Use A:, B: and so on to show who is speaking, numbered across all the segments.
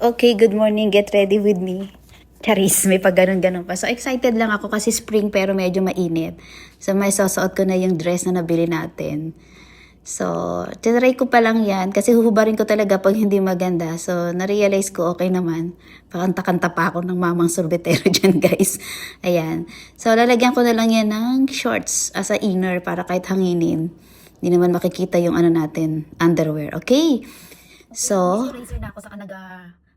A: Okay, good morning. Get ready with me. Charis, may pag ganun-ganun pa. So, excited lang ako kasi spring pero medyo mainit. So, may susuot ko na yung dress na nabili natin. So, tinry ko pa lang yan kasi huhubarin ko talaga pag hindi maganda. So, na-realize ko okay naman. Pakanta-kanta pa ako ng mamang sorbetero dyan, guys. Ayan. So, lalagyan ko na lang yan ng shorts as a inner para kahit hanginin. Hindi naman makikita yung ano natin, underwear. Okay? So, moisturizer na ako sa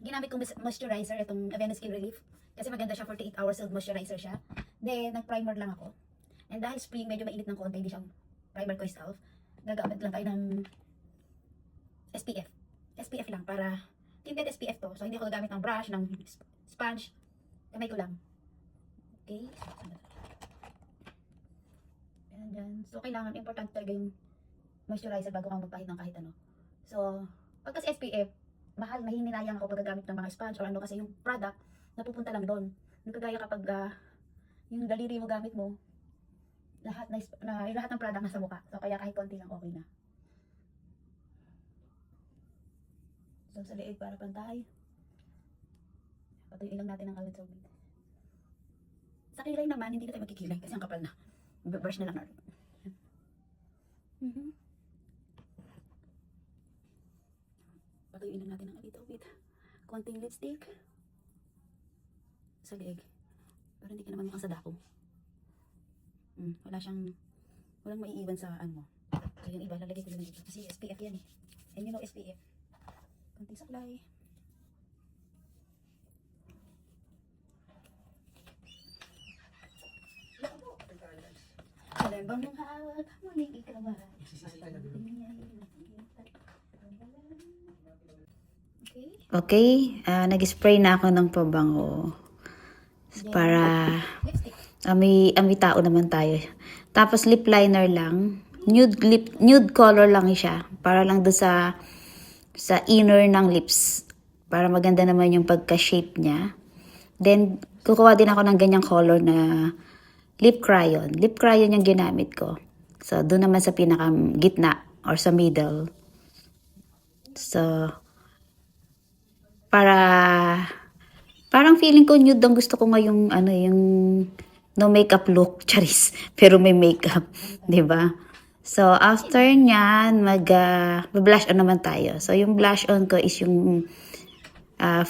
A: ginamit kong moisturizer, itong Avena Skin Relief. Kasi maganda siya, 48 hours old moisturizer siya. Then, nag-primer lang ako. And dahil spring, medyo mainit ng konti, hindi siyang primer ko self. Gagamit lang tayo ng SPF. SPF lang para, tinted SPF to. So, hindi ako gagamit ng brush, ng sponge. Kamay ko lang. Okay? And then, so kailangan, important talaga yung moisturizer bago kang magpahid ng kahit ano. So, pag kasi SPF, mahal, nahihinayang ako paggagamit ng mga sponge or ano kasi yung product, napupunta lang doon. Yung kagaya kapag yung daliri mo gamit mo, lahat ng product nasa mukha. So, kaya kahit konti lang okay na. So, sa leeg para pantay. Patuloy lang natin ang kalit sa ubid. Sa kilay naman, hindi na tayo magkikilay kasi ang kapal na. Brush na lang natin. Patuyuin lang natin ang alita ubid. Konting lipstick. Sa leeg. Pero hindi ka naman mukhang sa dako. Walang maiiwan sa ano. So yung iba, lalagay ko lang dito. Kasi SPF yan eh. And you know SPF. Konting saklay. Alam bang nung hawak, muling ikaw Okay, nag-spray na ako ng pabango. Para ami tao naman tayo. Tapos lip liner lang. Nude color lang siya. Para lang doon sa inner ng lips. Para maganda naman yung pagka-shape niya. Then, kukuha din ako ng ganyang color na lip crayon. Lip crayon yung ginamit ko. So, doon naman sa pinaka gitna or sa middle. So, parang feeling ko nude ang gusto ko ngayong yung no makeup look, charis, pero may makeup, 'di ba? So after niyan, blush on naman tayo. So yung blush on ko is yung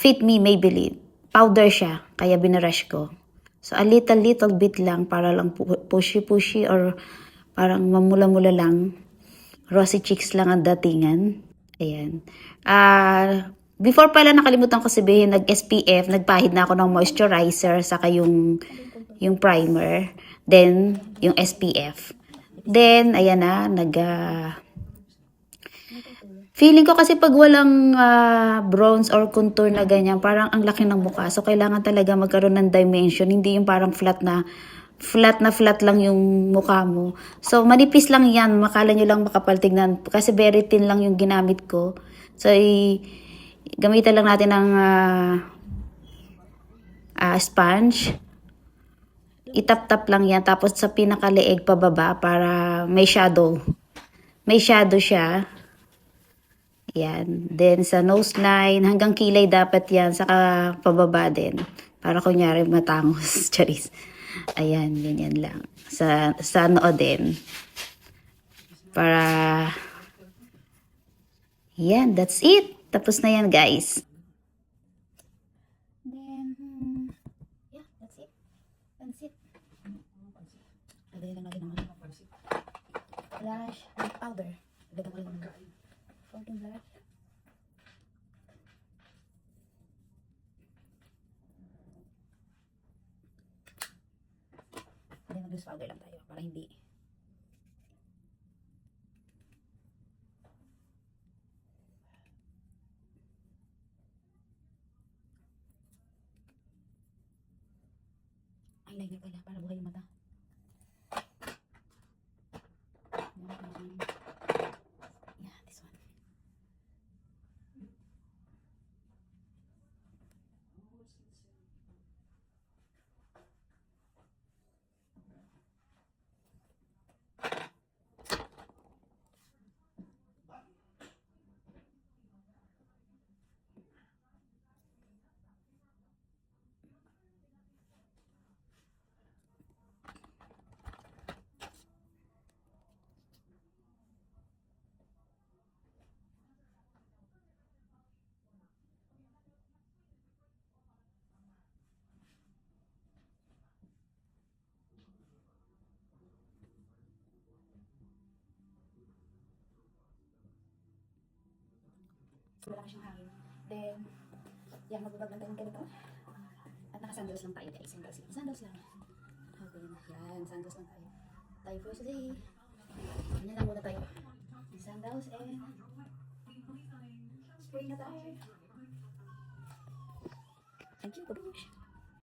A: Fit Me Maybelline. Powder siya, kaya binarush ko. So a little bit lang para lang pushy or parang mamula-mula lang. Rosy cheeks lang ang datingan. Ayan. Before pala nakalimutan ko sabihin, nag-SPF, nagpahid na ako ng moisturizer, saka yung primer, then yung SPF. Then, ayan na, feeling ko kasi pag walang bronze or contour na ganyan, parang ang laki ng mukha. So, kailangan talaga magkaroon ng dimension, hindi yung parang flat lang yung mukha mo. So, manipis lang yan. Makala nyo lang makapal tignan. Kasi very thin lang yung ginamit ko. So, gamitan lang natin ng sponge. Itap-tap lang yan. Tapos sa pinakaleeg pababa para may shadow. May shadow siya. Yan. Then sa nose line, hanggang kilay dapat yan. Saka pababa din. Para kunyari matangos. Charis. Ayan, ganyan lang. Sa noo din. Para, yan, that's it. Tapos na yan, guys. Then, yeah, that's it. That's it. Lagyan lang natin ng blush and powder. Lagyan ko rin ng fountain blush. Then, mag-loose powder lang tayo para hindi eyeliner pala para buhay yung mata. Yeah, this one. Wala siyang hangin. Then, yan, magbabag lang tayo ng ganito. At naka-sandals lang tayo guys. Sandals lang. Okay na. Yan, sandals lang tayo. Tayo for today. Ganyan lang muna tayo. Sandals and spring na tayo. Thank you, babush.